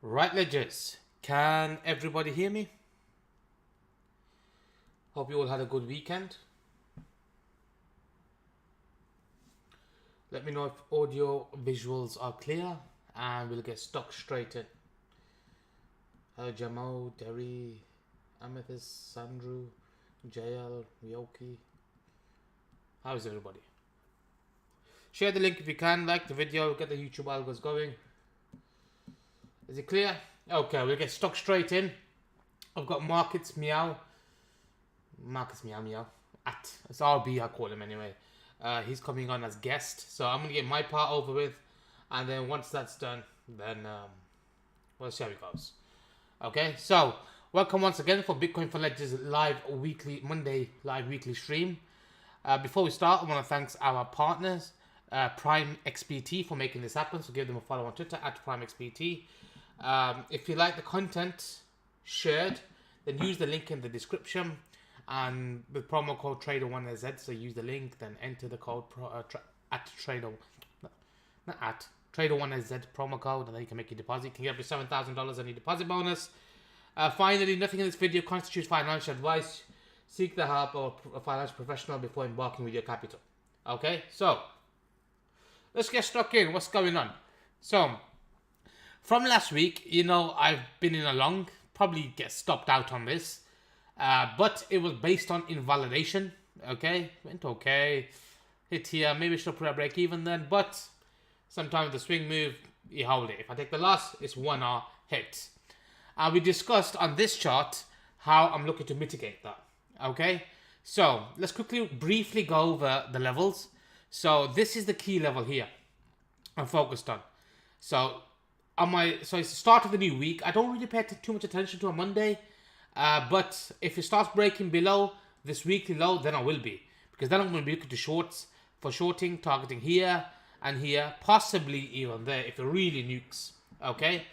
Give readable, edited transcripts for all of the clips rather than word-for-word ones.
Right, Ledgers, can everybody hear me? Hope you all had a good weekend. Let me know if audio visuals are clear and we'll get stuck straight in. Hello Jamo, Derry, Amethyst, Sandru, JL, Ryoki. How is everybody? Share the link if you can, like the video, get the YouTube algos going. Is it clear? Okay, we'll get stuck straight in. I've got Markets Meow. It's RB, I call him anyway. He's coming on as guest, so I'm gonna get my part over with, and then once that's done, then we'll see how it goes. Okay, so welcome once again for Bitcoin for Ledgers live weekly Monday live weekly stream. Before we start, I want to thank our partners, Prime XPT, for making this happen. So give them a follow on Twitter at Prime XPT. If you like the content shared, then use the link in the description. And with promo code TraderSZ, so use the link, then enter the code TraderSZ promo code, and then you can make your deposit. You can get up to $7,000 on your deposit bonus. Finally, nothing in this video constitutes financial advice. Seek the help of a financial professional before embarking with your capital. Okay, so let's get stuck in. What's going on? So from last week, I've been in a long, probably get stopped out on this. But it was based on invalidation. Okay, went okay, hit here, maybe should put a break even then, but sometimes the swing move, you hold it. If I take the loss, it's 1R hit. We discussed on this chart how I'm looking to mitigate that. Okay, so let's quickly briefly go over the levels. So this is the key level here I'm focused on. So it's the start of the new week. I don't really pay too much attention to a Monday. But if it starts breaking below this weekly low, then I will be. Because then I'm going to be looking to shorts for shorting, targeting here and here, possibly even there if it really nukes. Okay?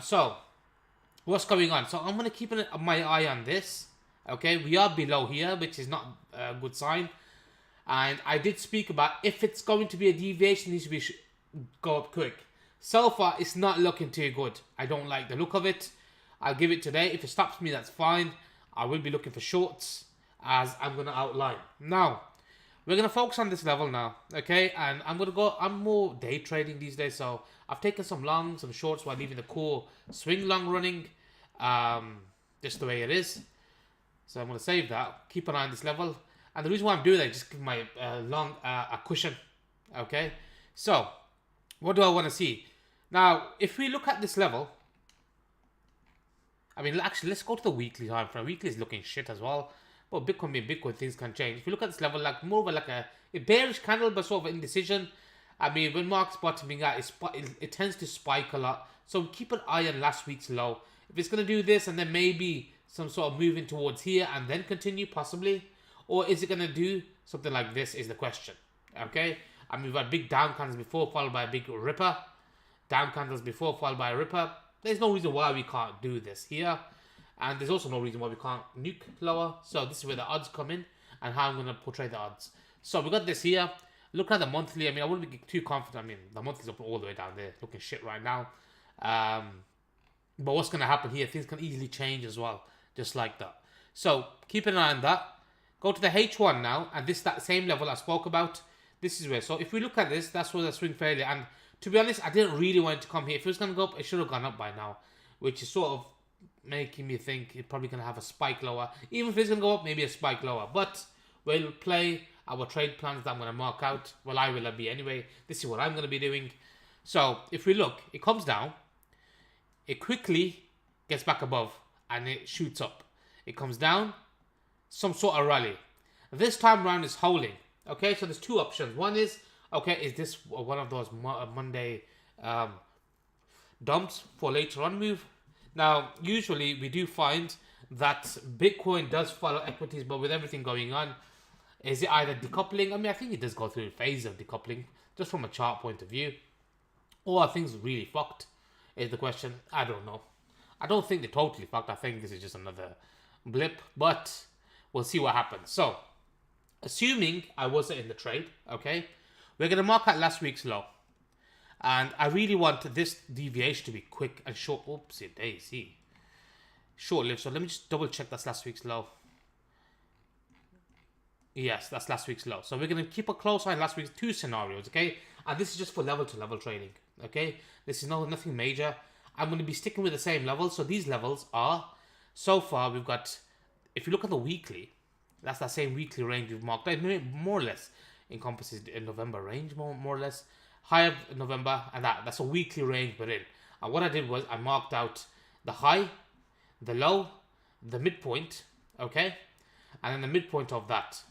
So, what's going on? So, I'm going to keep my eye on this. Okay? We are below here, which is not a good sign. And I did speak about if it's going to be a deviation, it needs to be go up quick. So far, it's not looking too good. I don't like the look of it. I'll give it today. If it stops me, that's fine. I will be looking for shorts, as I'm going to outline. Now, we're going to focus on this level now, okay? And I'm more day trading these days, so I've taken some longs, some shorts, while leaving the core swing long running, just the way it is. So I'm going to save that, keep an eye on this level. And the reason why I'm doing that is just give my long a cushion, okay? So, what do I want to see? Now, if we look at this level, actually, let's go to the weekly time frame. Weekly is looking shit as well. But Bitcoin being Bitcoin, things can change. If you look at this level, like more of a bearish candle, but sort of indecision. When market's bottoming out, it tends to spike a lot. So keep an eye on last week's low. If it's going to do this and then maybe some sort of moving towards here and then continue, possibly. Or is it going to do something like this is the question. Okay? We've had big down candles before, followed by a big ripper. Down candles before, followed by a ripper. There's no reason why we can't do this here. And there's also no reason why we can't nuke lower. So this is where the odds come in and how I'm going to portray the odds. So we got this here. Looking at the monthly, I wouldn't be too confident. The monthly's up all the way down there. Looking shit right now. But what's going to happen here? Things can easily change as well. Just like that. So keep an eye on that. Go to the H1 now. And that same level I spoke about. This is where. So if we look at this, that's where the swing failure. And to be honest, I didn't really want it to come here. If it was going to go up, it should have gone up by now. Which is sort of making me think it's probably going to have a spike lower. Even if it's going to go up, maybe a spike lower. But we'll play our trade plans that I'm going to mark out. Well, I will be anyway. This is what I'm going to be doing. So, if we look, it comes down. It quickly gets back above. And it shoots up. It comes down. Some sort of rally. This time around is holding. Okay, so there's two options. One is, okay, is this one of those Monday dumps for later on move? Now, usually we do find that Bitcoin does follow equities, but with everything going on, is it either decoupling? I think it does go through a phase of decoupling, just from a chart point of view. Or are things really fucked, is the question. I don't know. I don't think they're totally fucked. I think this is just another blip, but we'll see what happens. So, assuming I wasn't in the trade, okay, we're going to mark out last week's low. And I really want this deviation to be quick and short. Oopsie daisy. Short-lived. So let me just double check that's last week's low. Yes, that's last week's low. So we're going to keep a close eye on last week's 2 scenarios, okay? And this is just for level-to-level trading, okay? This is nothing major. I'm going to be sticking with the same levels. So these levels are, so far we've got, if you look at the weekly, that's that same weekly range we've marked. More or less encompasses the November range, more or less. High of November, and that's a weekly range we're in. And what I did was I marked out the high, the low, the midpoint, okay? And then the midpoint of that.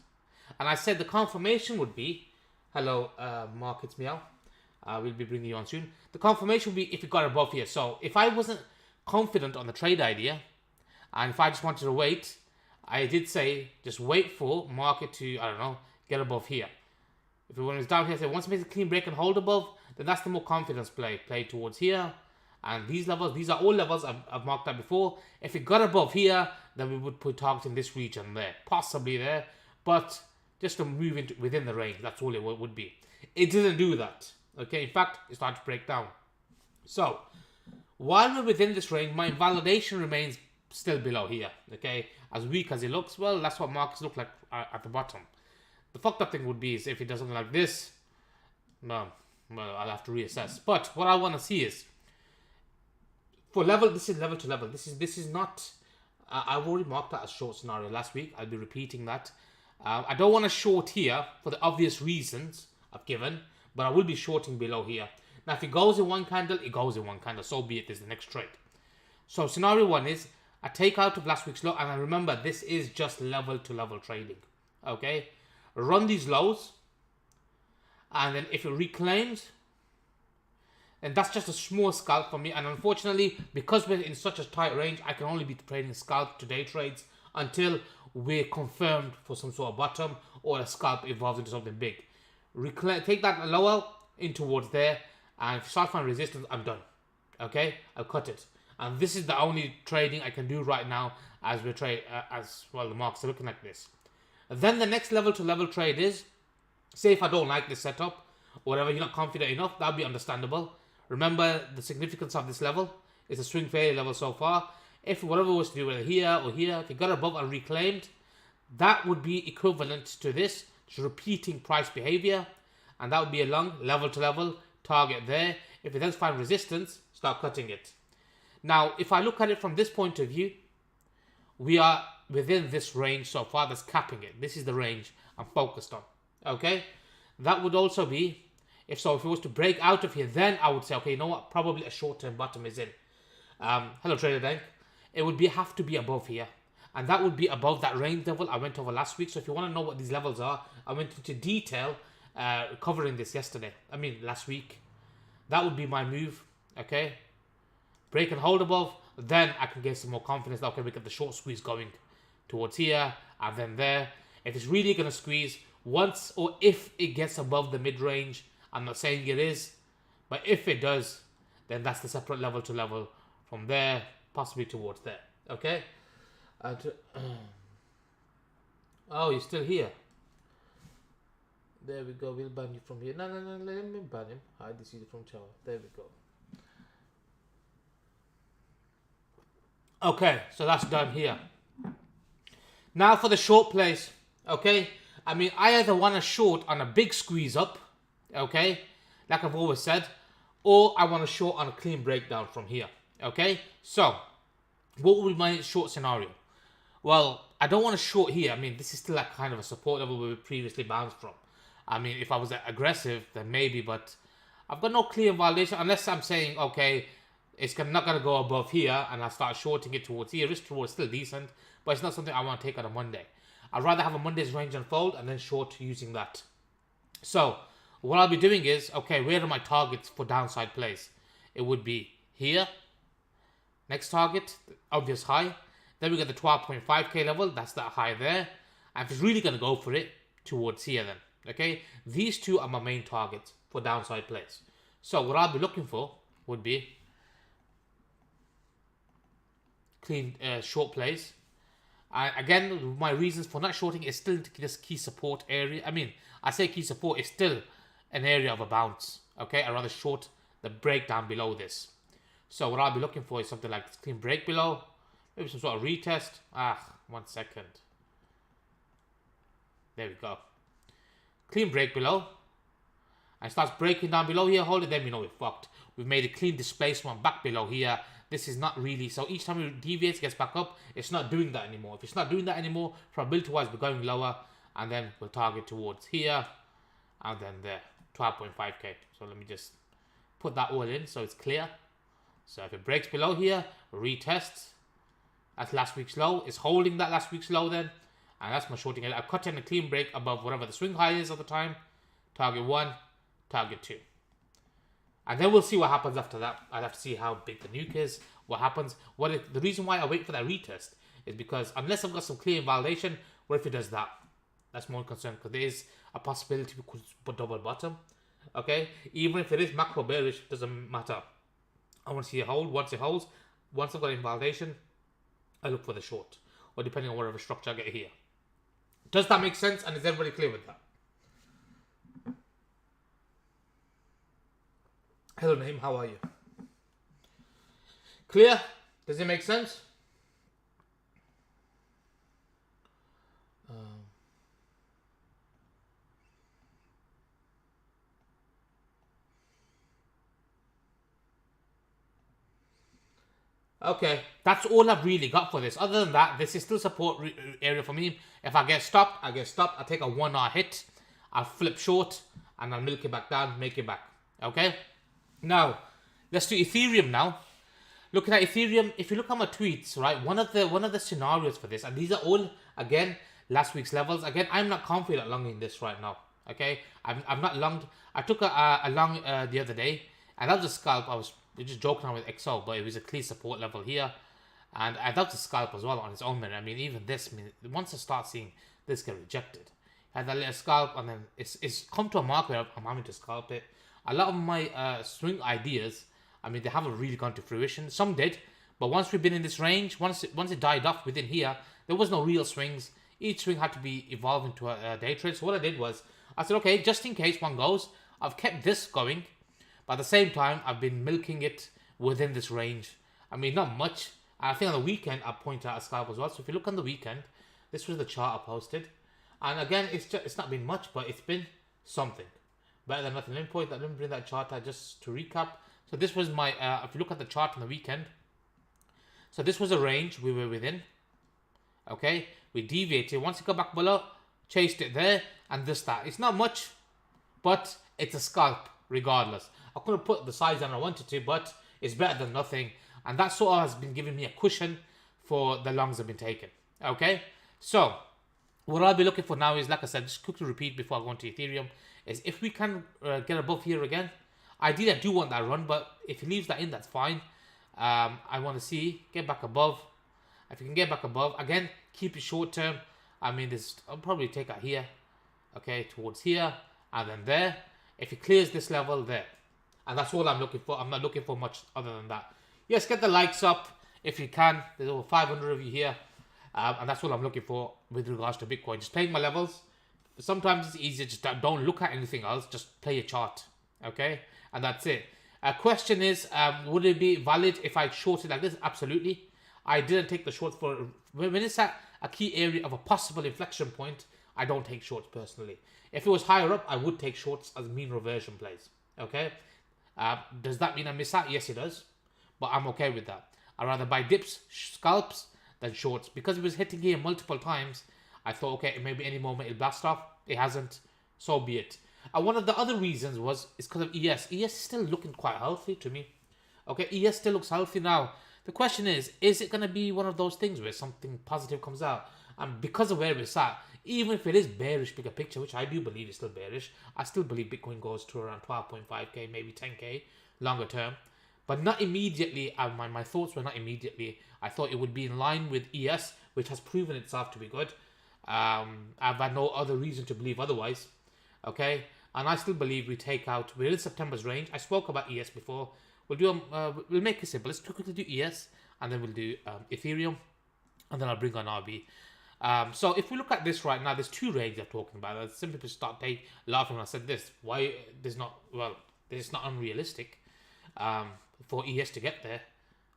And I said the confirmation would be, hello, Markets Meow. We'll be bringing you on soon. The confirmation would be if it got above here. So if I wasn't confident on the trade idea, and if I just wanted to wait, I did say just wait for market to, I don't know, get above here. If it was down here, say once it makes a clean break and hold above, then that's the more confidence play. Play towards here. And these levels, these are all levels I've marked out before. If it got above here, then we would put targets in this region there. Possibly there. But just to move into within the range, that's all it would be. It didn't do that. Okay, in fact, it started to break down. So, while we're within this range, my invalidation remains still below here. Okay, as weak as it looks, well, that's what markets look like at the bottom. The fucked up thing would be is if it does something like this, well, I'll have to reassess. But what I want to see is, for level, this is level to level. This is not, I've already marked that as short scenario last week. I'll be repeating that. I don't want to short here for the obvious reasons I've given, but I will be shorting below here. Now, if it goes in one candle, it goes in one candle. So be it, is the next trade. So scenario 1 is, I take out of last week's low, and I remember this is just level to level trading. Okay? Run these lows, and then if it reclaims, and that's just a small scalp for me. And unfortunately, because we're in such a tight range, I can only be trading scalp today trades until we're confirmed for some sort of bottom or a scalp evolves into something big. Take that lower in towards there, and if you start finding resistance, I'm done. Okay, I'll cut it. And this is the only trading I can do right now as we trade, as well, the markets are looking like this. And then the next level to level trade is, say if I don't like this setup, or whatever, you're not confident enough, that'll be understandable. Remember the significance of this level. It's a swing failure level so far. If whatever was to do whether here or here, if it got above and reclaimed, that would be equivalent to this, to repeating price behavior. And that would be a long level to level target there. If it does find resistance, start cutting it. Now, if I look at it from this point of view, we are within this range so far that's capping it. This is the range I'm focused on. Okay? That would also be, if it was to break out of here, then I would say, okay, you know what? Probably a short-term bottom is in. Hello, TraderSZ. It would have to be above here. And that would be above that range level I went over last week. So if you want to know what these levels are, I went into detail covering this last week. That would be my move. Okay? Break and hold above. Then I can get some more confidence. Okay, we get the short squeeze going towards here and then there. If it's really going to squeeze once, or if it gets above the mid-range, I'm not saying it is, but if it does, then that's the separate level to level from there, possibly towards there. Okay? Oh, you're still here. There we go. We'll ban you from here. No, let me ban him. Hide this user from tower. There we go. Okay, so that's done here. Now for the short plays. Okay? I either want to short on a big squeeze up, okay, like I've always said, or I want to short on a clean breakdown from here, okay? So, what would be my short scenario? Well, I don't want to short here. This is still like kind of a support level where we previously bounced from. If I was aggressive, then maybe, but I've got no clear validation unless I'm saying, okay, it's not going to go above here, and I start shorting it towards here. Risk towards still decent, but it's not something I want to take on a Monday. I'd rather have a Monday's range unfold and then short using that. So, what I'll be doing is, okay, where are my targets for downside plays? It would be here. Next target, obvious high. Then we get the 12.5k level. That's that high there. And if it's really going to go for it, towards here then. Okay? These two are my main targets for downside plays. So, what I'll be looking for would be clean short plays. Again, my reasons for not shorting is still this key support area. I say key support is still an area of a bounce. Okay, I rather short the break down below this. So what I'll be looking for is something like this clean break below, maybe some sort of retest. 1 second. There we go. Clean break below. And starts breaking down below here, hold it, then we know we're fucked. We've made a clean displacement back below here. This is not really, so each time it deviates, gets back up, it's not doing that anymore. If it's not doing that anymore, probability wise, we're going lower, and then we'll target towards here, and then there, 12.5k. So let me just put that all in so it's clear. So if it breaks below here, retests, that's last week's low, it's holding that last week's low then, and that's my shorting. I've cut in a clean break above whatever the swing high is at the time, target 1, target 2. And then we'll see what happens after that. I'll have to see how big the nuke is, what happens. The reason why I wait for that retest is because unless I've got some clear invalidation, what if it does that? That's more concerned, because there is a possibility we could put double bottom. Okay? Even if it is macro bearish, doesn't matter. I want to see it hold. Once it holds, once I've got invalidation, I look for the short. Or depending on whatever structure I get here. Does that make sense? And is everybody clear with that? Hello Naeem, how are you? Clear? Does it make sense? Okay, that's all I've really got for this. Other than that, this is still support area for me. If I get stopped, I get stopped. I take a 1 hour hit. I'll flip short and I'll milk it back down, make it back. Okay? Now, let's do Ethereum now. Looking at Ethereum, if you look at my tweets, right, one of the scenarios for this, and these are all, again, last week's levels. Again, I'm not confident longing this right now. Okay? I've not longed. I took a long the other day, and that was a scalp. I was just joking around with XO, but it was a clear support level here. And that was a scalp as well on its own merit. I mean, even this, once I start seeing this get rejected, I had that little scalp, and then it's come to a mark where I'm having to scalp it. A lot of my swing ideas, I mean, they haven't really gone to fruition. Some did, but once we've been in this range, once it died off within here, there was no real swings. Each swing had to be evolved into a day trade. So what I did was, I said, okay, just in case one goes, I've kept this going. But at the same time, I've been milking it within this range. I mean, not much. I think on the weekend, I point out a scalp as well. So if you look on the weekend, this was the chart I posted. And again, it's not been much, but it's been something. Better than nothing. Let me bring that chart out just to recap. So this was my, if you look at the chart on the weekend. So this was a range we were within. Okay. We deviated. Once it got back below, chased it there. And that. It's not much, but it's a scalp regardless. I could have put the size on I wanted to, but it's better than nothing. And that sort of has been giving me a cushion for the longs I've been taking. Okay. So what I'll be looking for now is, like I said, just quickly repeat before I go into Ethereum, is if we can get above here again. Ideally, I do want that run, but if he leaves that in, that's fine. I want to see, get back above. If you can get back above, again, keep it short term. I mean, I'll probably take it here, okay, towards here, and then there. If it clears this level, there. And that's all I'm looking for. I'm not looking for much other than that. Yes, get the likes up if you can. There's over 500 of you here. And that's all I'm looking for with regards to Bitcoin. Just playing my levels. Sometimes it's easier. Just don't look at anything else. Just play a chart. Okay? And that's it. Question is, would it be valid if I shorted like this? Absolutely. I didn't take the shorts for... When it's at a key area of a possible inflection point, I don't take shorts personally. If it was higher up, I would take shorts as mean reversion plays. Okay? Does that mean I miss out? Yes, it does. But I'm okay with that. I'd rather buy dips, scalps, than shorts. Because it was hitting here multiple times, I thought, okay, maybe any moment it'll blast off. It hasn't. So be it. One of the other reasons is because of ES. ES is still looking quite healthy to me. Okay, ES still looks healthy now. The question is it going to be one of those things where something positive comes out? And because of where it's at, even if it is bearish, bigger picture, which I do believe is still bearish, I still believe Bitcoin goes to around 12.5k, maybe 10k, longer term. But not immediately. My thoughts were not immediately. I thought it would be in line with ES, which has proven itself to be good. I've had no other reason to believe otherwise. Okay, and I still believe we're in September's range. I spoke about ES before. We'll make it simple. Let's quickly do ES, and then we'll do Ethereum, and then I'll bring on RB. So if we look at this right now, there's two ranges I'm talking about. I simply start laughing when I said this. Why this is not unrealistic. for ES to get there.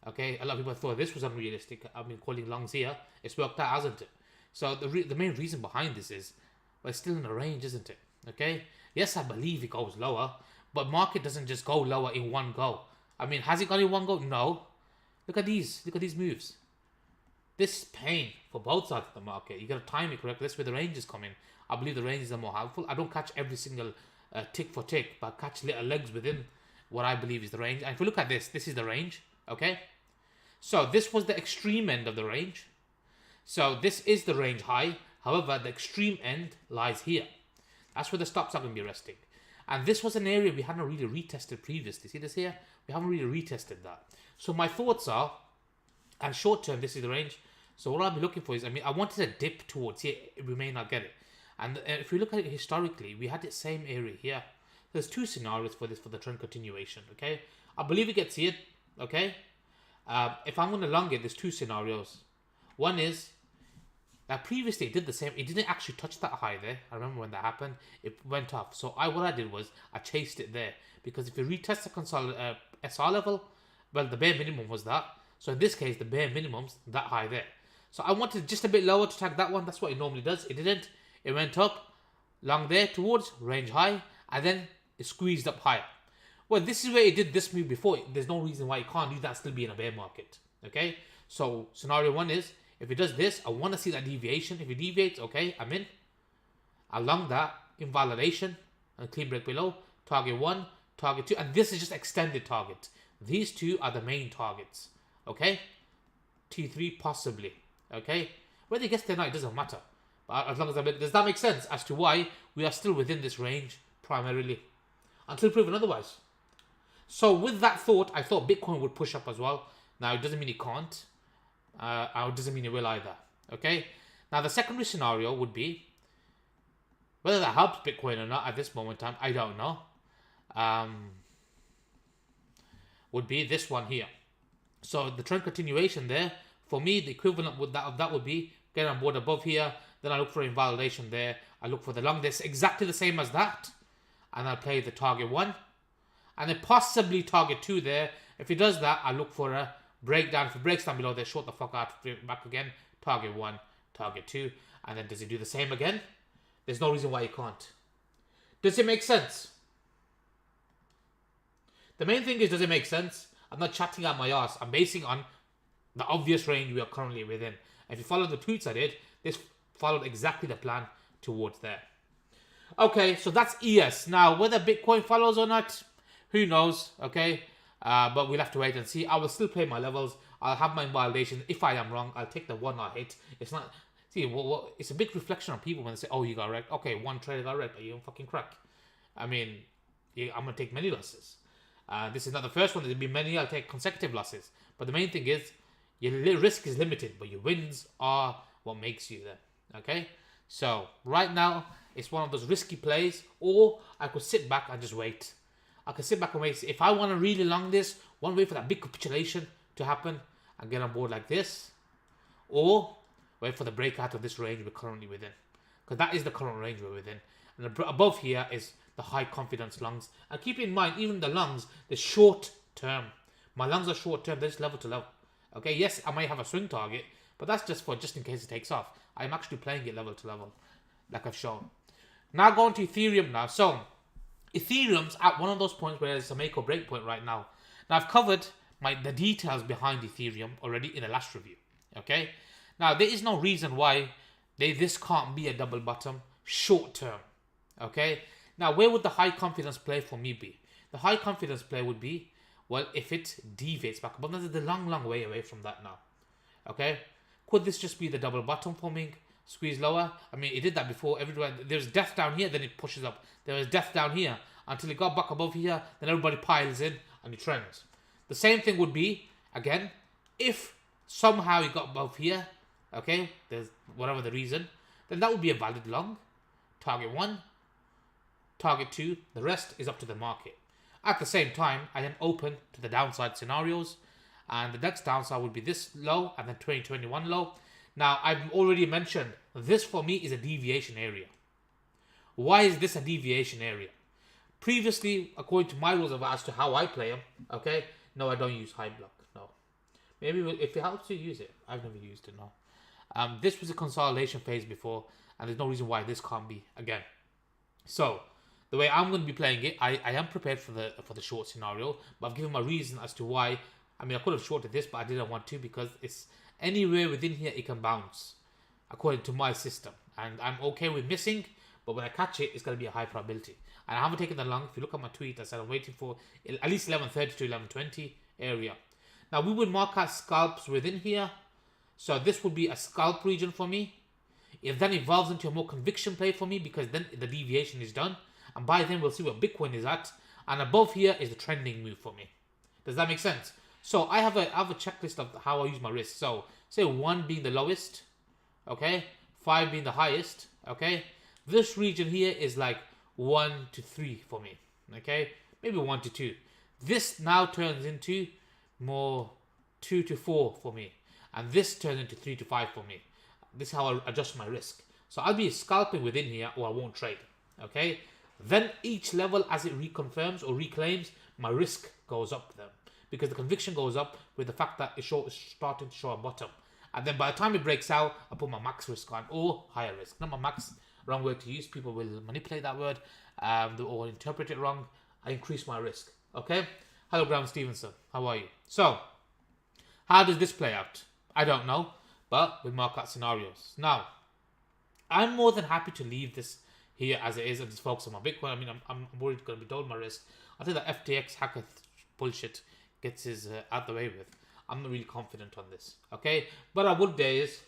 Okay, a lot of people thought this was unrealistic. I've been calling longs here. It's worked out, hasn't it? So the main reason behind this is, well, it's still in a range, isn't it? Okay. Yes, I believe it goes lower, but market doesn't just go lower in one go. I mean, has it gone in one go? No. Look at these. Look at these moves. This is pain for both sides of the market. You got to time it correctly. That's where the ranges come in. I believe the ranges are more helpful. I don't catch every single tick for tick, but I catch little legs within what I believe is the range. And if you look at this is the range. Okay. So this was the extreme end of the range. So this is the range high. However, the extreme end lies here. That's where the stops are going to be resting. And this was an area we hadn't really retested previously. See this here? We haven't really retested that. So my thoughts are, and short term, this is the range. So what I'll be looking for is, I mean, I wanted a dip towards here. We may not get it. And if we look at it historically, we had the same area here. There's two scenarios for this, for the trend continuation. Okay. I believe it gets here. Okay. If I'm going to long it, there's two scenarios. One is, previously it did the same. It didn't actually touch that high there. I remember when that happened. It went off. So what I did was I chased it there. Because if you retest the SR level, well, the bare minimum was that. So in this case, the bare minimum's that high there. So I wanted just a bit lower to tag that one. That's what it normally does. It didn't. It went up, long there towards range high, and then it squeezed up higher. Well, this is where it did this move before. There's no reason why it can't do that, still be in a bear market. Okay? So scenario one is, if it does this, I want to see that deviation. If it deviates, okay, I'm in. Along that, invalidation, and clean break below, target 1, target 2, and this is just extended target. These two are the main targets. Okay? T3 possibly. Okay? Whether it gets there or not, it doesn't matter. But as long as does that make sense as to why we are still within this range primarily, until proven otherwise. So with that thought, I thought Bitcoin would push up as well. Now it doesn't mean it can't. It doesn't mean it will either. Okay. Now the secondary scenario would be, whether that helps Bitcoin or not at this moment in time, I don't know. Would be this one here. So the trend continuation there, for me, the equivalent of that would be get on board above here. Then I look for invalidation there. I look for the long. This exactly the same as that. And I'll play the target 1. And then possibly target 2 there. If it does that, I look for a breakdown. If it breaks down below there, short the fuck out, back again. Target 1, target 2. And then does it do the same again? There's no reason why it can't. Does it make sense? The main thing is, does it make sense? I'm not chatting out my ass. I'm basing on the obvious range we are currently within. If you follow the tweets I did, this followed exactly the plan towards there. Okay, so that's ES. Now, whether Bitcoin follows or not, who knows, okay? But we'll have to wait and see. I will still play my levels. I'll have my validation. If I am wrong, I'll take the one I hit. It's not... See, it's a big reflection on people when they say, oh, you got wrecked. Okay, one trader got wrecked. Are you on fucking crack? I mean, I'm going to take many losses. This is not the first one. There'll be many. I'll take consecutive losses. But the main thing is, your risk is limited, but your wins are what makes you there. Okay? So, right now, it's one of those risky plays, or I could sit back and just wait. I could sit back and wait. If I want to really long this, one way for that big capitulation to happen and get on board like this, or wait for the breakout of this range we're currently within. Because that is the current range we're within. And above here is the high confidence longs. And keep in mind, even the longs, they're short term. My longs are short term, they're just level to level. Okay, yes, I might have a swing target, but that's just in case it takes off. I'm actually playing it level to level, like I've shown. Now going to Ethereum now. So, Ethereum's at one of those points where it's a make or break point right now. Now, I've covered the details behind Ethereum already in the last review. Okay? Now, there is no reason why this can't be a double bottom short term. Okay? Now, where would the high confidence play for me be? The high confidence play would be, well, if it deviates back above. There's a long, long way away from that now. Okay? Could this just be the double bottom forming? Squeeze lower? I mean, it did that before. Everywhere there's death down here, then it pushes up. There was death down here until it got back above here. Then everybody piles in and it trends. The same thing would be, again, if somehow it got above here, okay, there's whatever the reason, then that would be a valid long. Target 1, target 2, the rest is up to the market. At the same time, I am open to the downside scenarios, and the next downside would be this low and then 2021 low. Now, I've already mentioned this for me is a deviation area. Why is this a deviation area? Previously, according to my rules as to how I play them, Okay, no, I don't use high block. No, maybe if it helps you, use it. I've never used it. No. This was a consolidation phase before, and there's no reason why this can't be again. So the way I'm going to be playing it, I am prepared for the short scenario, but I've given my reason as to why. I mean, I could have shorted this, but I didn't want to because it's anywhere within here it can bounce, according to my system, and I'm okay with missing. But when I catch it, it's going to be a high probability. And I haven't taken that long. If you look at my tweet, I said I'm waiting for at least 11:30 to 11:20 area. Now we would mark out scalps within here. So this would be a scalp region for me. It then evolves into a more conviction play for me because then the deviation is done. And by then we'll see where Bitcoin is at. And above here is the trending move for me. Does that make sense? So I have a checklist of how I use my risk. So say 1 being the lowest. Okay. 5 being the highest. Okay. This region here is like 1 to 3 for me. Okay. Maybe 1 to 2. This now turns into more 2 to 4 for me. And this turns into 3 to 5 for me. This is how I adjust my risk. So I'll be scalping within here or I won't trade. Okay. Then each level as it reconfirms or reclaims, my risk goes up then. Because the conviction goes up with the fact that it's starting to show a bottom. And then by the time it breaks out, I put my max risk on or higher risk. Not my max, wrong word to use. People will manipulate that word or interpret it wrong. I increase my risk. Okay. Hello, Graham Stevenson. How are you? So, how does this play out? I don't know, but we'll mark out scenarios. Now, I'm more than happy to leave this here as it is and just focus on my Bitcoin. I mean, I'm worried going to be double my risk. I think that FTX hacker bullshit gets his out the way with. I'm not really confident on this, okay? But I would days.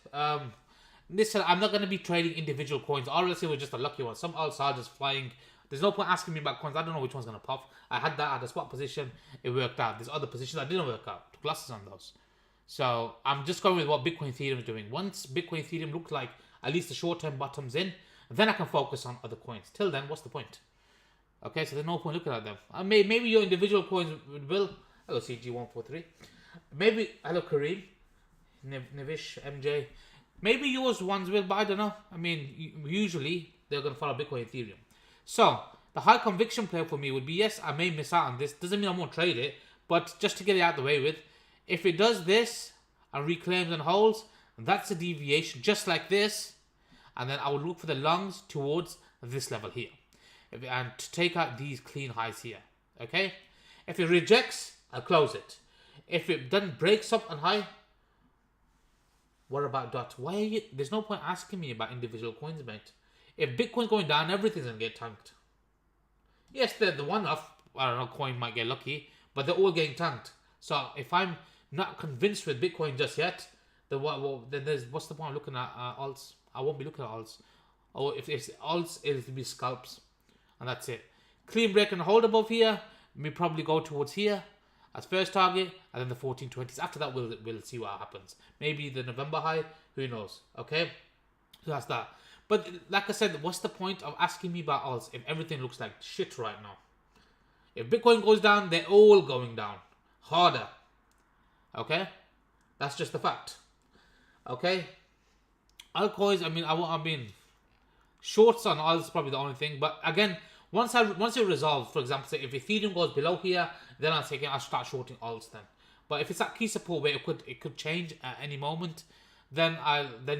Listen, I'm not going to be trading individual coins. Obviously, we're just a lucky one. Some alts are just flying. There's no point asking me about coins. I don't know which one's going to pop. I had that at a spot position. It worked out. There's other positions that didn't work out. Took losses on those. So I'm just going with what Bitcoin Ethereum is doing. Once Bitcoin Ethereum looks like at least the short-term bottoms in, then I can focus on other coins. Till then, what's the point? Okay, so there's no point looking at them. Maybe your individual coins will. Hello, CG143. Maybe, hello, Kareem. Nevish, MJ. Maybe yours ones will, but I don't know. I mean, usually they're going to follow Bitcoin Ethereum. So, the high conviction play for me would be, yes, I may miss out on this. Doesn't mean I won't trade it, but just to get it out of the way with, if it does this and reclaims and holds, that's a deviation just like this. And then I would look for the longs towards this level here. And to take out these clean highs here. Okay? If it rejects, I'll close it. If it then breaks up and high, what about DOT? Why are you... There's no point asking me about individual coins, mate. If Bitcoin's going down, everything's going to get tanked. Yes, the one-off, I don't know, coin might get lucky, but they're all getting tanked. So if I'm not convinced with Bitcoin just yet, then what's the point of looking at alts? I won't be looking at alts. Or if it's alts, it'll be scalps. And that's it. Clean break and hold above here. We probably go towards here as first target, and then the 1420s. After that, we'll see what happens. Maybe the November high. Who knows? Okay, so that's that. But like I said, what's the point of asking me about alts if everything looks like shit right now? If Bitcoin goes down, they're all going down harder. Okay, that's just the fact. Okay, altcoins. I mean, shorts on alts is probably the only thing. But again, once it resolves, for example, say if Ethereum goes below here, then I'll start shorting alts then. But if it's at key support where it could change at any moment, then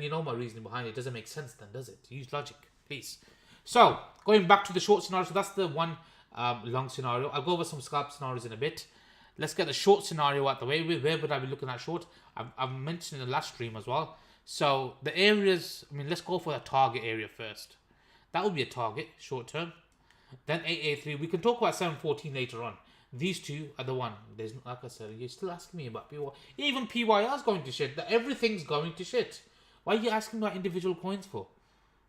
you know my reasoning behind it. It doesn't make sense then, does it? Use logic, please. So going back to the short scenario, so that's the one long scenario. I'll go over some scalp scenarios in a bit. Let's get the short scenario out the way. Where would I be looking at short? I've mentioned in the last stream as well. So the areas, let's go for the target area first. That would be a target, short term. Then 883. We can talk about 714 later on. These two are the one. There's, like I said, you're still asking me about PY. Even PYR is going to shit. Everything's going to shit. Why are you asking about individual coins for?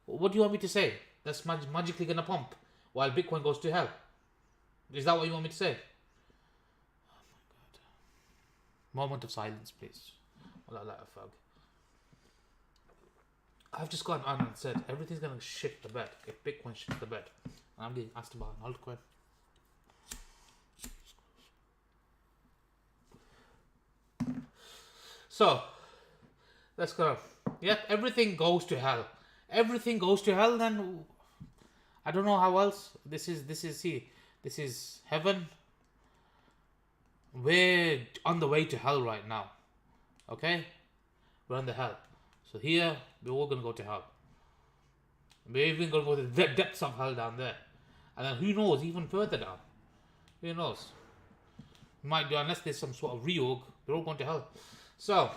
What do you want me to say? That's magically going to pump while Bitcoin goes to hell. Is that what you want me to say? Oh my God. Moment of silence, please. Well, I like a fog. I've just gone on and said everything's going to shit the bed if Bitcoin shits the bed. And I'm being asked about an altcoin. So, let's go. Yep, everything goes to hell. Everything goes to hell, then I don't know how else. This is heaven. we're on the way to hell right now. Okay? We're on the hell. So here, we're all going to go to hell. We're even going to go to the depths of hell down there. And then who knows, even further down. Who knows? Might do, unless there's some sort of reorg, we're all going to hell. So,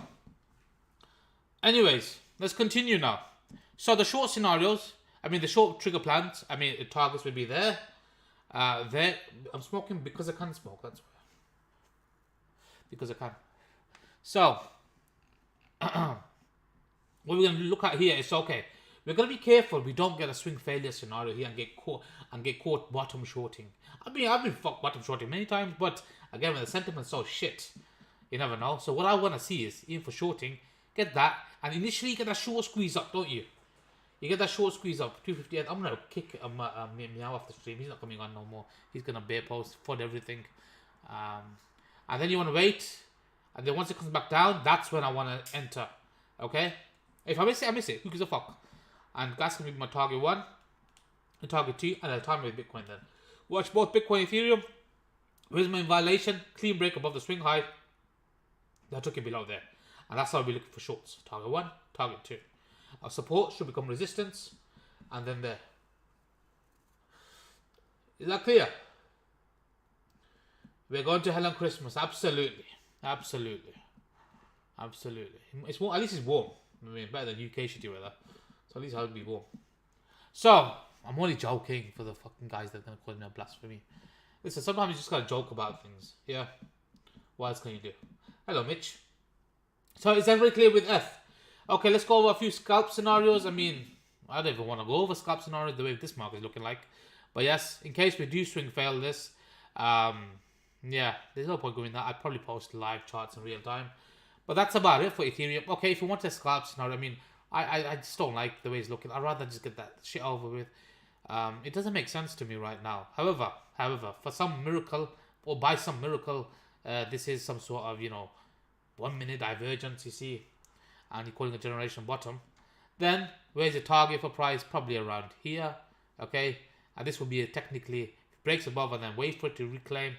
anyways, let's continue now. So the short scenarios, the short trigger plans, the targets will be there. There, I'm smoking because I can smoke, that's why. Because I can. So, what we're going to look at here is, okay, we're going to be careful we don't get a swing failure scenario here and get caught bottom shorting. I've been fucked bottom shorting many times, but again, when the sentiment's so shit, you never know. So what I want to see is, even for shorting, get that, and initially get that short squeeze up, don't you? You get that short squeeze up, 258. I'm going to kick Meow off the stream. He's not coming on no more. He's going to bear post, fud everything. And then you want to wait, and then once it comes back down, that's when I want to enter. Okay? If I miss it, I miss it. Who gives a fuck? And that's going to be my target 1, and target 2, and I'll time with Bitcoin then. Watch both Bitcoin and Ethereum. Where's my violation? Clean break above the swing high. That took it below there. And that's how we'll be looking for shorts. Target 1, target 2. Our support should become resistance. And then there. Is that clear? We're going to hell on Christmas. Absolutely. Absolutely. Absolutely. It's warm. At least it's warm. Better than UK shitty weather. So at least I'll be warm. So, I'm only joking for the fucking guys that are going to call me a blasphemy. Listen, sometimes you just got to joke about things. Yeah? What else can you do? Hello, Mitch. So, is everybody clear with F? Okay, let's go over a few scalp scenarios. I don't even want to go over scalp scenarios the way this market is looking like. But yes, in case we do swing fail this, yeah, there's no point going that. I'd probably post live charts in real time. But that's about it for Ethereum. Okay, if you want a scalp scenario, I just don't like the way it's looking. I'd rather just get that shit over with. It doesn't make sense to me right now. However, for some miracle, or by some miracle, this is some sort of, 1 minute divergence, you see, and you're calling a generation bottom. Then, where's the target for price? Probably around here, okay? And this will be technically, if it breaks above and then wait for it to reclaim.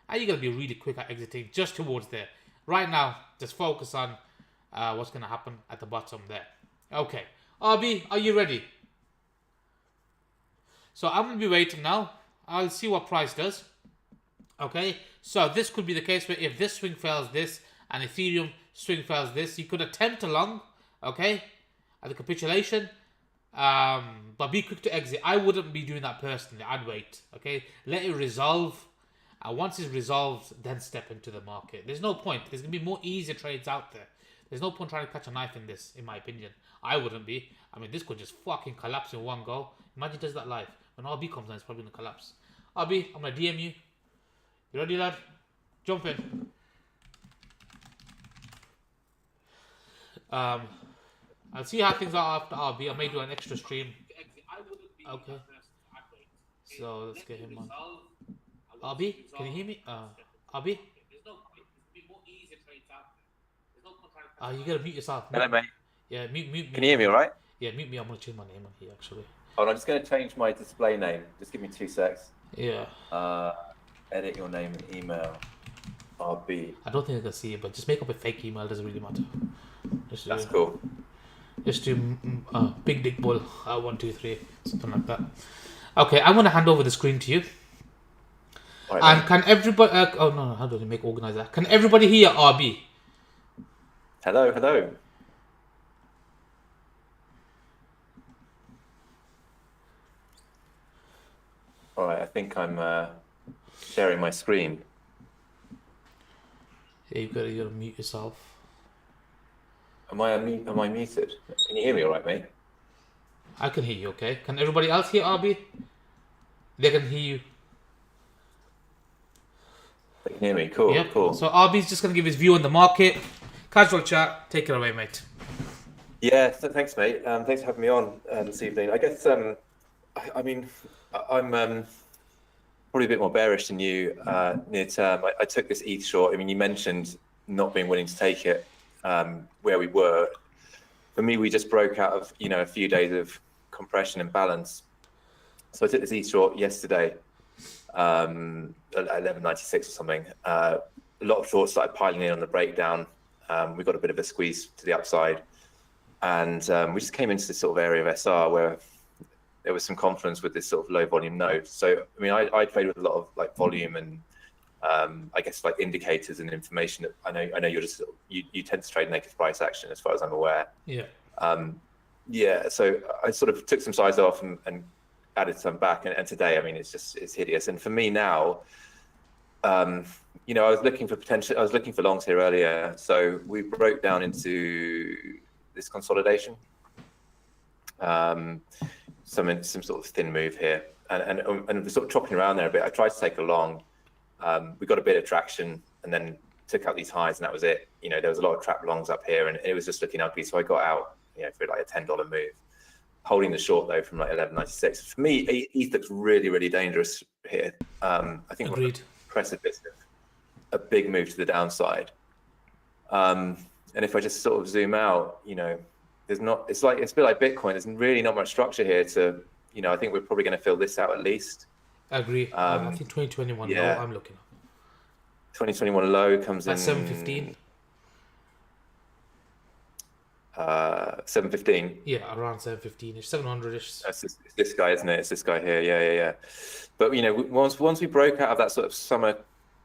And you're going to be really quick at exiting just towards there. Right now, just focus on what's going to happen at the bottom there. Okay, RB, are you ready? So I'm going to be waiting now. I'll see what price does. Okay, so this could be the case where if this swing fails this and Ethereum swing fails this, you could attempt a long, okay, at the capitulation, but be quick to exit. I wouldn't be doing that personally. I'd wait, okay, let it resolve. Once it's resolved, then step into the market. There's no point. There's going to be more easier trades out there. There's no point trying to catch a knife in this, in my opinion. I wouldn't be. This could just fucking collapse in one go. Imagine it does that live. When RB comes down, it's probably going to collapse. RB, I'm going to DM you. You ready, lad? Jump in. I'll see how things are after RB. I may do an extra stream. Okay. So, let's get him on. RB, can you hear me? RB? You gotta mute yourself. Hello, mate. Yeah, mute. Can you hear me all right? Yeah, mute me. I'm gonna change my name on here, actually. Oh, I'm just going to change my display name. Just give me 2 secs. Yeah. Edit your name and email. RB. I don't think I can see it, but just make up a fake email. Doesn't really matter. That's cool. Just do Big Dick Bull 123, something like that. Okay, I'm gonna hand over the screen to you. Right, and can everybody? Oh no, how do I make organize that? Can everybody hear RB? Hello, hello. All right, I think I'm sharing my screen. Yeah, you gotta mute yourself. Am I muted? Can you hear me all right, mate? I can hear you, okay. Can everybody else hear RB? They can hear you. They can hear me, cool, yep. Cool. So RB's just gonna give his view on the market. Casual chat, take it away, mate. Yeah, so thanks, mate. Thanks for having me on this evening. I guess, I'm probably a bit more bearish than you near term. I took this ETH short. You mentioned not being willing to take it where we were. For me, we just broke out of, a few days of compression and balance. So I took this ETH short yesterday, at 11.96 or something. a lot of shorts started piling in on the breakdown. We got a bit of a squeeze to the upside, and we just came into this sort of area of SR where there was some confidence with this sort of low volume node. So I mean, I trade with a lot of like volume and I guess like indicators and information that I know you're just you tend to trade negative price action as far as I'm aware. Yeah. Yeah. So I sort of took some size off and added some back, and today, I mean, it's hideous. And for me now, you know, I was looking for longs here earlier. So we broke down into this consolidation, some sort of thin move here, and we're sort of chopping around there a bit. I tried to take a long. We got a bit of traction and then took out these highs, and that was it. You know, there was a lot of trap longs up here, and it was just looking ugly. So I got out, you know, for like a $10 move, holding the short though from like 11.96. For me, ETH looks really, really dangerous here. I think Agreed. Precipice a big move to the downside. And if I just sort of zoom out, you know, it's a bit like Bitcoin. There's really not much structure here to, you know, I think we're probably going to fill this out at least. I agree. I think 2021 low, I'm looking at. 2021 low comes at in 715. 715. Yeah, around 715ish, 700ish. It's this guy, isn't it? It's this guy here. Yeah. But you know, once we broke out of that sort of summer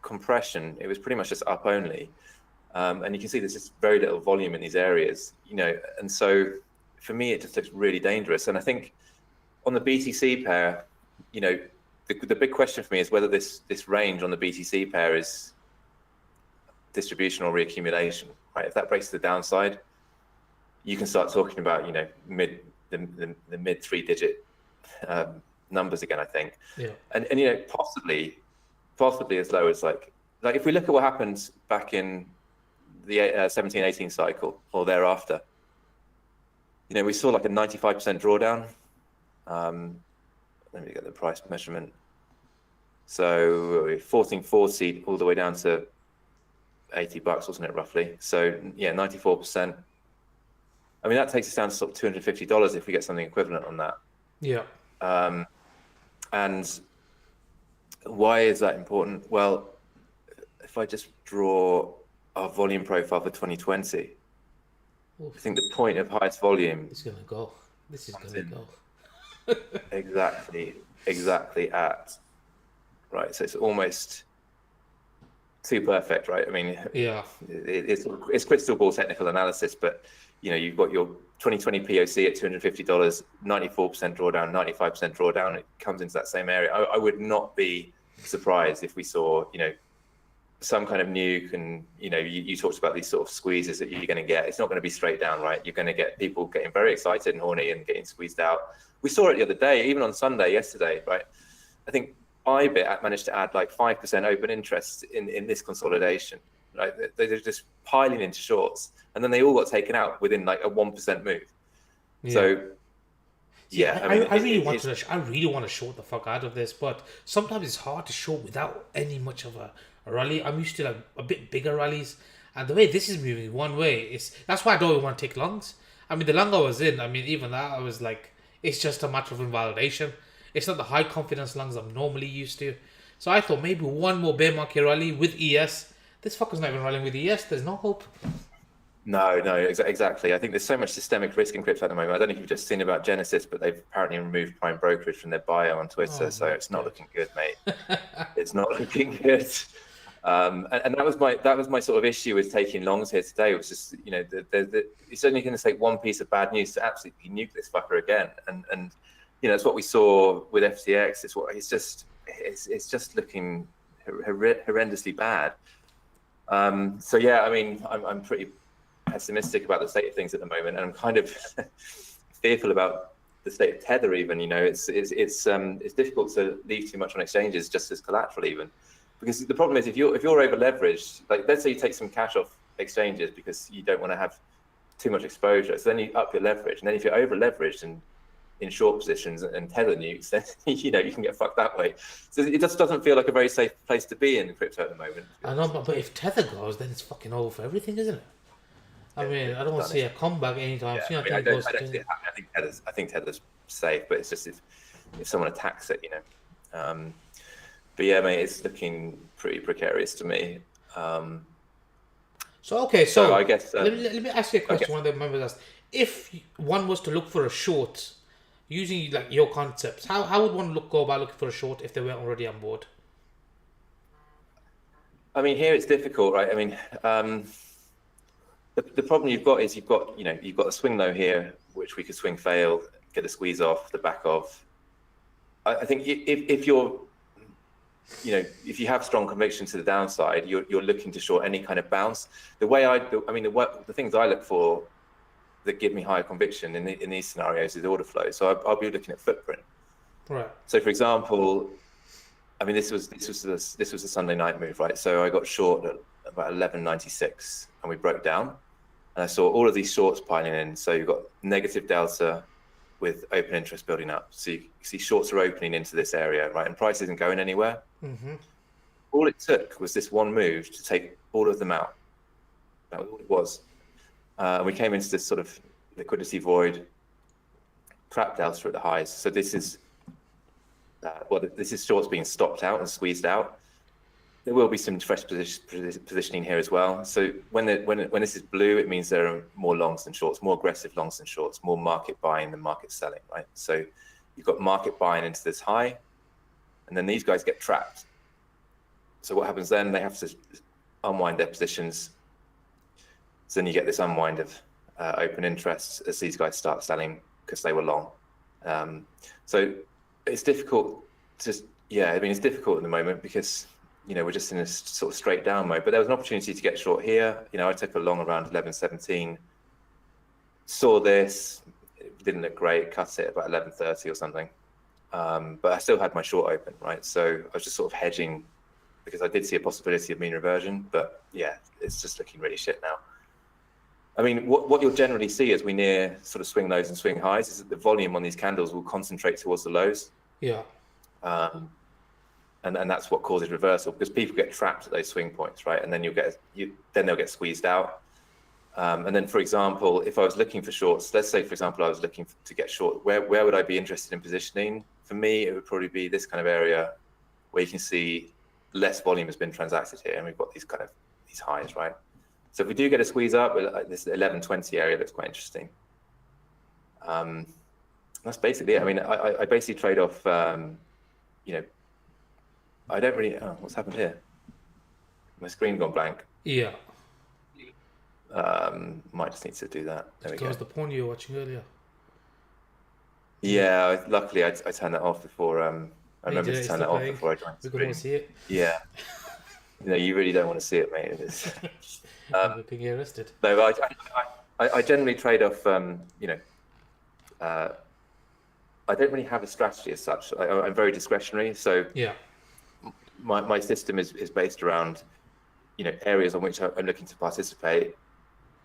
compression, it was pretty much just up only. And you can see there's just very little volume in these areas, you know, and so for me, it just looks really dangerous. And I think on the BTC pair, you know, the big question for me is whether this range on the BTC pair is distribution or reaccumulation, right? If that breaks to the downside, you can start talking about, you know, the mid 3-digit numbers again, I think. Yeah. And you know, possibly as low as like if we look at what happened back in the 17-18 cycle or thereafter, you know, we saw like a 95% drawdown. Let me get the price measurement. So 1440 all the way down to $80, wasn't it, roughly? So yeah, 94%. I mean, that takes us down to sort of $250 if we get something equivalent on that. Yeah. And why is that important? Well, if I just draw our volume profile for 2020, Oof. I think the point of highest volume. It's gonna go. This is gonna go. exactly at right. So it's almost too perfect, right? I mean, yeah, it's crystal ball technical analysis, but you know, you've got your 2020 POC at $250, 94% drawdown, 95% drawdown. It comes into that same area. I would not be surprised if we saw, you know, some kind of nuke, and you know, you talked about these sort of squeezes that you're going to get. It's not going to be straight down, right? You're going to get people getting very excited and horny and getting squeezed out. We saw it the other day, even on Sunday, yesterday, right? I think Bybit managed to add like 5% open interest in this consolidation, right? They're just piling into shorts, and then they all got taken out within like a 1% move. Yeah. So yeah, I really want to short the fuck out of this, but sometimes it's hard to short without any much of a rally. I'm used to like a bit bigger rallies, and the way this is moving one way, that's why I don't want to take longs. I mean, the long I was in, I mean, even that I was like, it's just a matter of invalidation. It's not the high confidence longs I'm normally used to. So I thought maybe one more bear market rally with ES. This fucker's not even rallying with ES. There's no hope. No, exactly. I think there's so much systemic risk in crypto at the moment. I don't know if you've just seen about Genesis, but they've apparently removed prime brokerage from their bio on Twitter. So it's not looking good, mate. It's not looking good. And that was my sort of issue with taking longs here today. It was just, you know, it's only going to take one piece of bad news to absolutely nuke this fucker again. And you know, it's what we saw with FTX. It's just looking horrendously bad. So yeah, I mean, I'm pretty pessimistic about the state of things at the moment, and I'm kind of fearful about the state of Tether. Even, you know, it's difficult to leave too much on exchanges just as collateral, even because the problem is if you're over leveraged, like let's say you take some cash off exchanges because you don't want to have too much exposure, so then you up your leverage, and then if you're over leveraged and in short positions and Tether nukes, then you know you can get fucked that way. So it just doesn't feel like a very safe place to be in crypto at the moment. I know, but if Tether goes, then it's fucking over for everything, isn't it? I mean, I don't want to see a comeback anytime soon. I think Tether's safe, but it's just if someone attacks it, you know. But yeah, mate, it's looking pretty precarious to me. So I guess let me ask you a question. okay. One of the members asked, if one was to look for a short using like your concepts, how would one go about looking for a short if they weren't already on board? I mean, here it's difficult, right? I mean, the problem you've got is you've got a swing low here, which we could swing fail, get a squeeze off the back of. I think if you're, if you have strong conviction to the downside, you're looking to short any kind of bounce. The things I look for that give me higher conviction in these scenarios is order flow. So I'll be looking at footprint. Right. So for example, I mean, this was a Sunday night move, right? So I got short at about 11.96, and we broke down, and I saw all of these shorts piling in. So you've got negative delta with open interest building up. So you see shorts are opening into this area, right? And price isn't going anywhere. Mm-hmm. All it took was this one move to take all of them out. That was all it was. We came into this sort of liquidity void, trap delta at the highs. So this is this is shorts being stopped out and squeezed out. There will be some fresh positioning here as well. So when this is blue, it means there are more longs than shorts, more aggressive longs than shorts, more market buying than market selling, right? So you've got market buying into this high, and then these guys get trapped. So what happens then? They have to unwind their positions. So then you get this unwind of open interest as these guys start selling because they were long. So it's difficult it's difficult at the moment because we're just in a sort of straight down mode. But there was an opportunity to get short here. I took a long around 11.17. Saw this, it didn't look great. Cut it at about 11.30 or something. But I still had my short open, right? So I was just sort of hedging because I did see a possibility of mean reversion. But yeah, it's just looking really shit now. I mean, what you'll generally see as we near sort of swing lows and swing highs is that the volume on these candles will concentrate towards the lows. Yeah. And that's what causes reversal because people get trapped at those swing points, right? And then they'll get squeezed out. And then, for example, if I was looking for shorts, let's say, for example, I was looking to get short, where would I be interested in positioning? For me, it would probably be this kind of area where you can see less volume has been transacted here, and we've got these highs, right? So if we do get a squeeze up, this 11.20 area looks quite interesting. That's basically it. I mean, I basically trade off, I don't really, what's happened here? My screen gone blank. Yeah. Might just need to do that. There we go. That was the porn you were watching earlier. Yeah, luckily I turned that off before, I remember to turn that off before I joined the We're going screen. to see it. Yeah. You really don't want to see it, mate. It is. We're being arrested. No, I generally trade off, I don't really have a strategy as such. I'm very discretionary. So yeah, my system is based around, areas on which I'm looking to participate,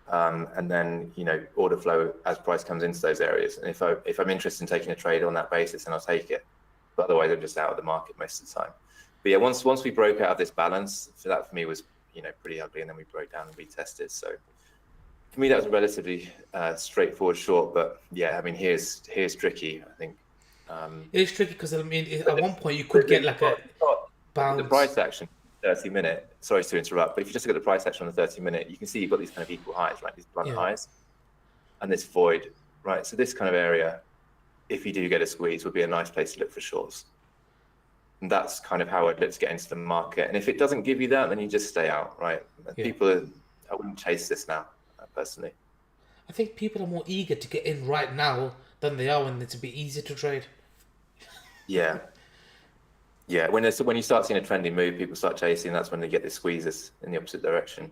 and then order flow as price comes into those areas. And if I'm interested in taking a trade on that basis, then I'll take it. But otherwise, I'm just out of the market most of the time. But yeah, once we broke out of this balance, so that for me was pretty ugly, and then we broke down and retested. So for me, that was a relatively straightforward short. But yeah, I mean, here's tricky. I think it is tricky because at one point you could get like a bounce. The price action 30-minute. Sorry to interrupt, but if you just look at the price action on the 30-minute, you can see you've got these kind of equal highs, right? These blunt highs, and this void, right? So this kind of area, if you do get a squeeze, would be a nice place to look for shorts. And that's kind of how I'd look to get into the market. And if it doesn't give you that, then you just stay out, right? Yeah. I wouldn't chase this now, personally. I think people are more eager to get in right now than they are when it's a bit easier to trade. Yeah. Yeah, when you start seeing a trendy move, people start chasing. That's when they get the squeezes in the opposite direction.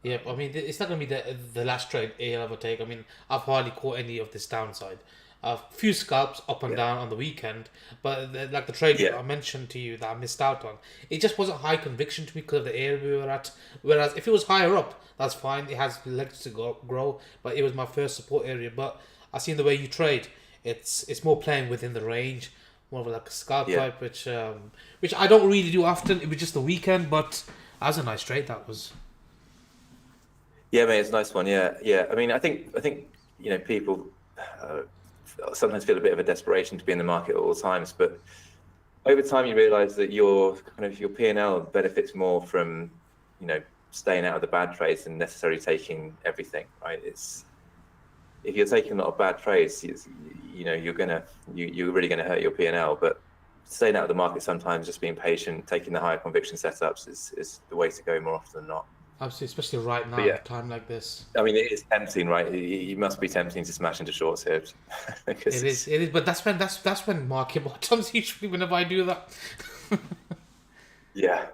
Yeah, I mean, it's not going to be the last trade I'll ever take. I mean, I've hardly caught any of this downside. A few scalps up and down on the weekend, but like the trade I mentioned to you that I missed out on, it just wasn't high conviction to me because of the area we were at. Whereas if it was higher up, that's fine. It has legs to grow, but it was my first support area. But I seen the way you trade. It's more playing within the range, more of like a scalp type, which I don't really do often. It was just the weekend, but that was a nice trade. That was. Yeah, mate, it's a nice one. Yeah. I mean, I think people sometimes feel a bit of a desperation to be in the market at all times, but over time you realise that your P&L benefits more from staying out of the bad trades than necessarily taking everything, right? If you're taking a lot of bad trades, you're really gonna hurt your P&L. But staying out of the market sometimes, just being patient, taking the higher conviction setups is the way to go more often than not. Absolutely, especially right now, But yeah, at a time like this. I mean, it is tempting, right? You must be tempting to smash into shorts here. It is, but that's when market bottoms usually whenever I do that. Yeah.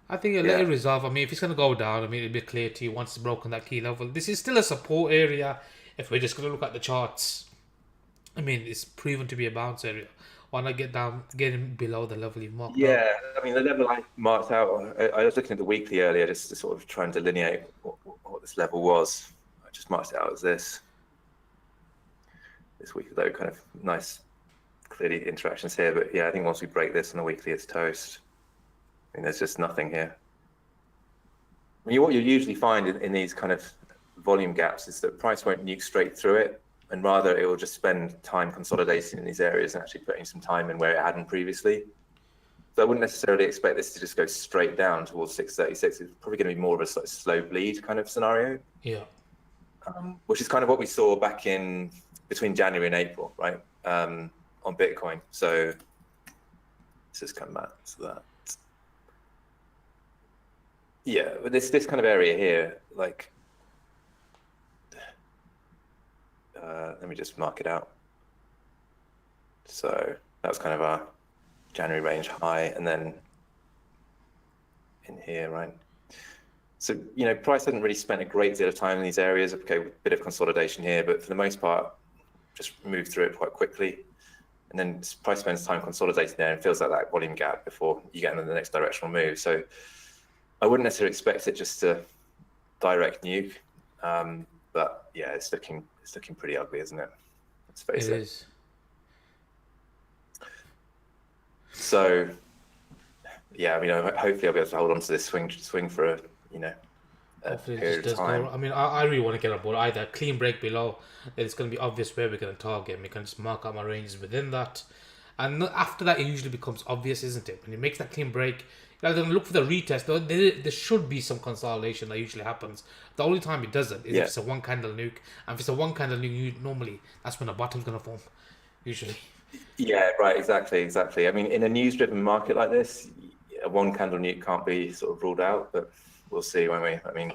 I think it'll let it resolve. I mean, if it's going to go down, I mean, it'll be clear to you once it's broken that key level. This is still a support area. If we're just going to look at the charts, I mean, it's proven to be a bounce area. Why not get in below the level you've marked out? Yeah, I mean, the level I marked out, I was looking at the weekly earlier just to sort of try and delineate what this level was. I just marked it out as this week, though, kind of nice, clearly interactions here. But yeah, I think once we break this on the weekly, it's toast. I mean, there's just nothing here. I mean, what you usually find in these kind of volume gaps is that price won't nuke straight through it, and rather it will just spend time consolidating in these areas and actually putting some time in where it hadn't previously. So I wouldn't necessarily expect this to just go straight down towards 636. It's probably going to be more of a sort of slow bleed kind of scenario. Yeah. Which is kind of what we saw back in between January and April, right? On Bitcoin. So let's just come back to that. Yeah, but this kind of area here, like, let me just mark it out. So that was kind of our January range high, and then in here, right? So, price hadn't really spent a great deal of time in these areas. Okay, a bit of consolidation here, but for the most part, just moved through it quite quickly. And then price spends time consolidating there and feels like that volume gap before you get into the next directional move. So I wouldn't necessarily expect it just to direct nuke. But yeah, it's looking pretty ugly, isn't it? Let's face it. It is. So yeah, I mean, hopefully I'll be able to hold on to this swing for a period of time. I mean, I really want to get on board either clean break below. It's going to be obvious where we're going to target. We can just mark out my ranges within that, and after that, it usually becomes obvious, isn't it? When it makes that clean break, then look for the retest. There should be some consolidation that usually happens. The only time it doesn't is if it's a one candle nuke, and if it's a one candle nuke, normally that's when a bottom's going to form, usually. Yeah, right, exactly. I mean, in a news-driven market like this, a one candle nuke can't be sort of ruled out, but we'll see, won't we? I mean,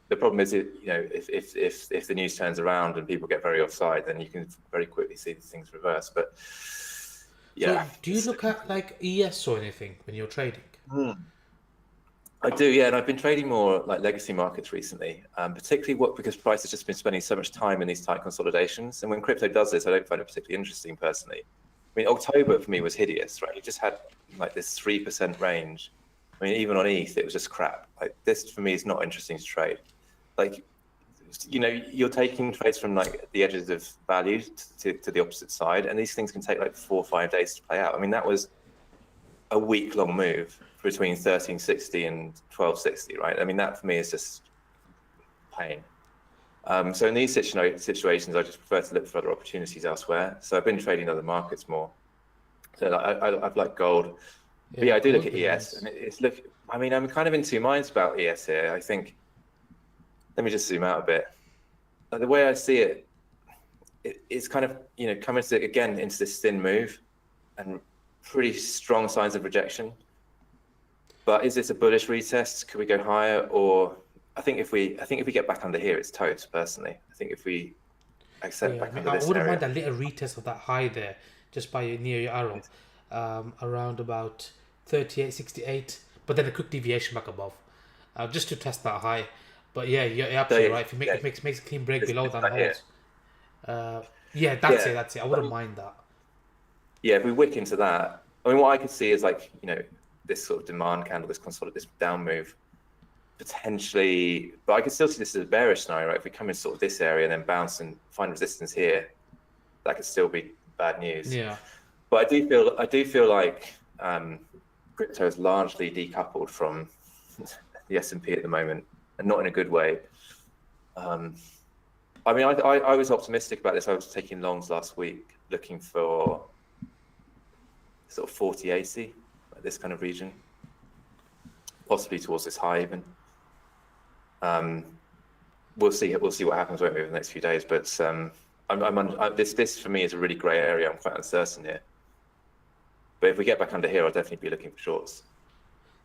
the problem is, if the news turns around and people get very offside, then you can very quickly see things reverse. But yeah. So do you look at like ES or anything when you're trading? I do, yeah, and I've been trading more like legacy markets recently, particularly because price has just been spending so much time in these tight consolidations. And when crypto does this, I don't find it particularly interesting personally. I mean, October for me was hideous, right? You just had like this 3% range. I mean, even on ETH, it was just crap. Like this for me is not interesting to trade. Like, you're taking trades from like the edges of value to the opposite side, and these things can take like 4 or 5 days to play out. I mean, that was a week-long move between 1360 and 1260, right? I mean, that for me is just pain. So in these situations, I just prefer to look for other opportunities elsewhere. So I've been trading other markets more. So I've liked gold. But yeah, I do look at ES, and I mean, I'm kind of in two minds about ES here. I think, let me just zoom out a bit. The way I see it, it's kind of, coming into this thin move and pretty strong signs of rejection. But is this a bullish retest? Could we go higher? Or I think if we get back under here, it's toast. Personally, I think if we accept back under this I wouldn't area, mind a little retest of that high there, just by near your arrow, around about 38.68, but then a quick deviation back above, just to test that high. But yeah, you're absolutely right. If it makes a clean break below that holds, that's it. I wouldn't mind that. Yeah, if we wick into that, I mean, what I could see is like, this sort of demand candle, this down move, potentially, but I could still see this as a bearish scenario, right? If we come in sort of this area and then bounce and find resistance here, that could still be bad news. Yeah. But I do feel like crypto is largely decoupled from the S&P at the moment, and not in a good way. I mean, I was optimistic about this. I was taking longs last week, looking for sort of 4080, like this kind of region. possibly towards this high even. We'll see what happens over the next few days, but this for me is a really grey area. I'm quite uncertain here. But if we get back under here, I'll definitely be looking for shorts.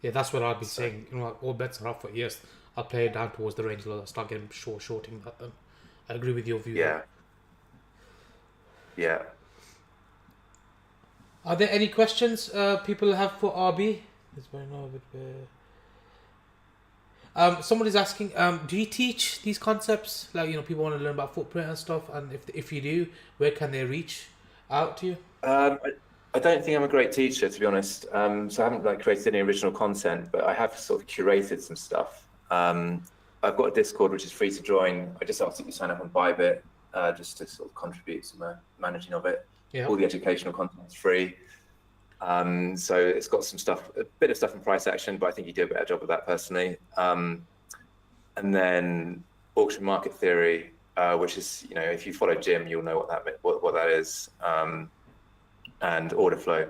Yeah, that's what I'll be saying. You know, all bets are off for years. I'll play it down towards the range. I'll start getting shorting that. Then I agree with your view. Yeah. Yeah. Are there any questions people have for RB? Somebody's asking, do you teach these concepts? Like, you know, people want to learn about footprint and stuff. And if you do, where can they reach out to you? I don't think I'm a great teacher, to be honest. So I haven't created any original content, but I have sort of curated some stuff. I've got a Discord which is free to join. I just ask that you sign up on Bybit just to sort of contribute to the managing of it. Yeah. All the educational content is free. So it's got some stuff, a bit of stuff in price action, but I think you do a better job of that personally. And then auction market theory, which is, you know, if you follow Jim, you'll know what that is. And order flow,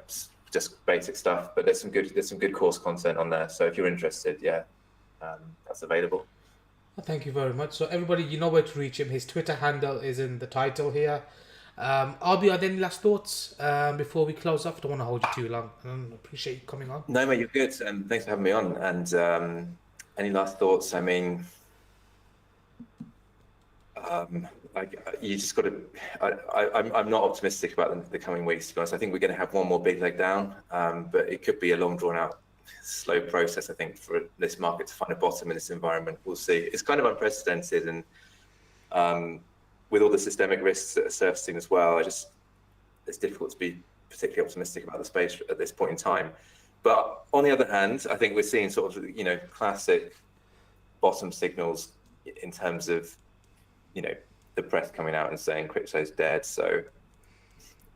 just basic stuff, but there's some good course content on there. So if you're interested, that's available. Thank you very much. So everybody, you know where to reach him. His Twitter handle is in the title here. RB, are there any last thoughts before we close off? I don't want to hold you too long. I appreciate you coming on. No, mate, you're good. Thanks for having me on. And any last thoughts? I mean, you just got to. I'm not optimistic about the coming weeks, to be honest. I think we're going to have one more big leg down, but it could be a long, drawn-out, slow process. I think for this market to find a bottom in this environment, we'll see. It's kind of unprecedented, and with all the systemic risks that are surfacing as well, it's difficult to be particularly optimistic about the space at this point in time. But on the other hand, I think we're seeing sort of, you know, classic bottom signals in terms of, you know, the press coming out and saying crypto's dead. So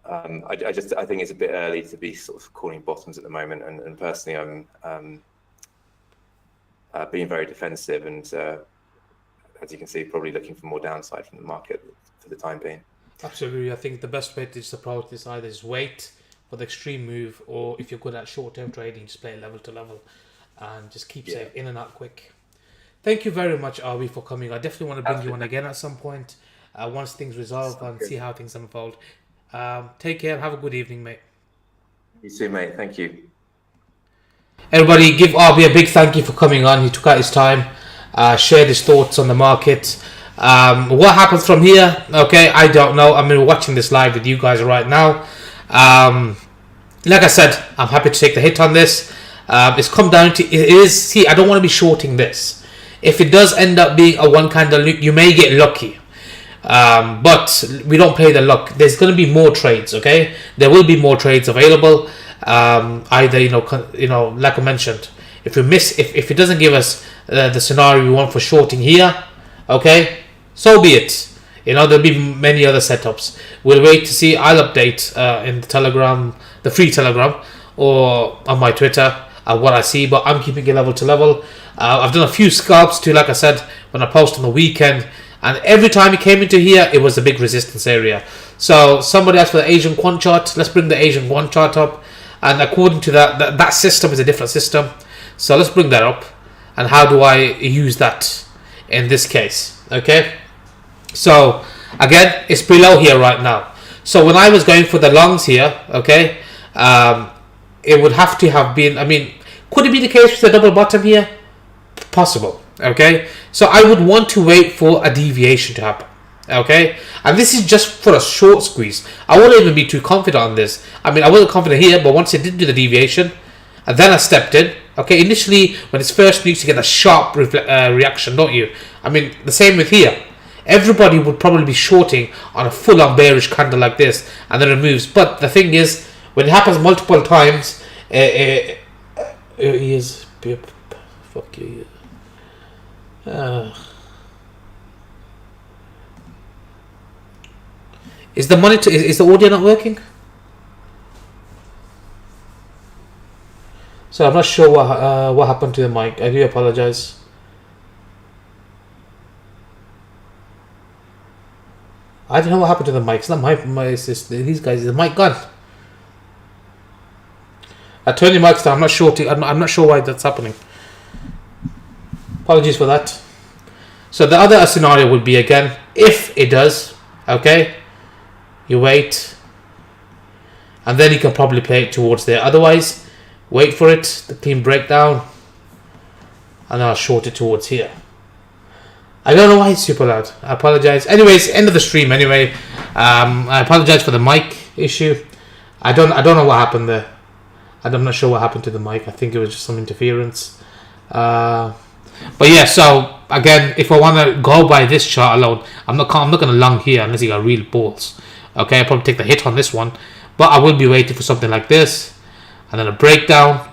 I think it's a bit early to be sort of calling bottoms at the moment. And personally, I'm being very defensive and, as you can see, probably looking for more downside from the market for the time being. Absolutely. I think the best way to just approach this either is wait for the extreme move, or if you're good at short-term trading, just play level to level and just keep safe, in and out quick. Thank you very much, RB, for coming. I definitely want to bring you on again at some point once things resolve and see how things unfold. Take care and have a good evening, mate. You too, mate. Thank you. Everybody, give RB a big thank you for coming on. He took out his time, shared his thoughts on the market. What happens from here? Okay, I don't know. I mean, we're watching this live with you guys right now. Like I said, I'm happy to take the hit on this. It's come down to see, I don't want to be shorting this. If it does end up being a one candle, you may get lucky. But we don't play the luck. There's going to be more trades, okay? There will be more trades available. Either, you know, like I mentioned, if it doesn't give us the scenario we want for shorting here, okay, so be it. You know, there'll be many other setups. We'll wait to see. I'll update in the Telegram, the free Telegram, or on my Twitter what I see. But I'm keeping it level to level. I've done a few scalps too, like I said, when I post on the weekend. And every time it came into here, it was a big resistance area. So somebody asked for the Asian quant chart. Let's bring the Asian quant chart up. And according to that system is a different system. So let's bring that up. And how do I use that in this case? Okay. So again, it's below here right now. So when I was going for the longs here, okay, it would have to have been, I mean, could it be the case with the double bottom here? Possible. Okay, so I would want to wait for a deviation to happen. Okay, and this is just for a short squeeze. I won't even be too confident on this. I mean, I wasn't confident here, but once it did do the deviation, and then I stepped in. Okay, initially when it's first needs to get a sharp reaction, don't you? I mean, the same with here. Everybody would probably be shorting on a full-on bearish candle like this, and then it moves. But the thing is, when it happens multiple times, it is fuck you. Is the monitor? Is the audio not working? So I'm not sure what happened to the mic. I do apologize. I don't know what happened to the mic. It's not my it's just these guys. Is the mic gone? I turned the mics down. I'm not sure. I'm not sure why that's happening. Apologies for that. So the other scenario would be, again, if it does, okay, you wait, and then you can probably play it towards there. Otherwise, wait for it, the clean breakdown, and I'll short it towards here. I don't know why it's super loud. I apologize. Anyways, end of the stream anyway. I apologize for the mic issue. I don't know what happened there. I'm not sure what happened to the mic. I think it was just some interference. But yeah, so again, if I want to go by this chart alone, I'm not going to long here unless you got real balls. Okay, I'll probably take the hit on this one, but I will be waiting for something like this, and then a breakdown,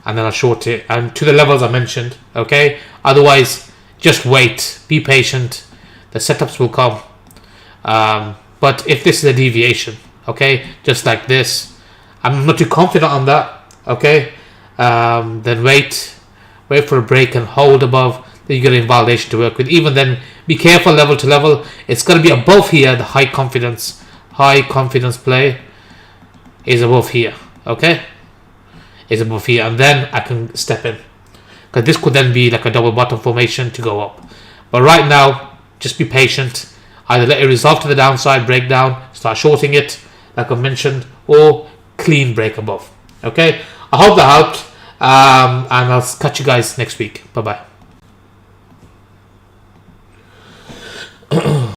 and then I'll short it and to the levels I mentioned. Okay, otherwise just wait, be patient. The setups will come. But if this is a deviation, okay, just like this, I'm not too confident on that. Okay, then wait for a break and hold above. Then you get a validation to work with. Even then, be careful level to level. It's going to be above here. The high confidence play is above here. Okay, is above here, and then I can step in, because this could then be like a double bottom formation to go up. But right now, just be patient. Either let it resolve to the downside, break down, start shorting it, like I mentioned, or clean break above. Okay, I hope that helped. And I'll catch you guys next week. Bye bye.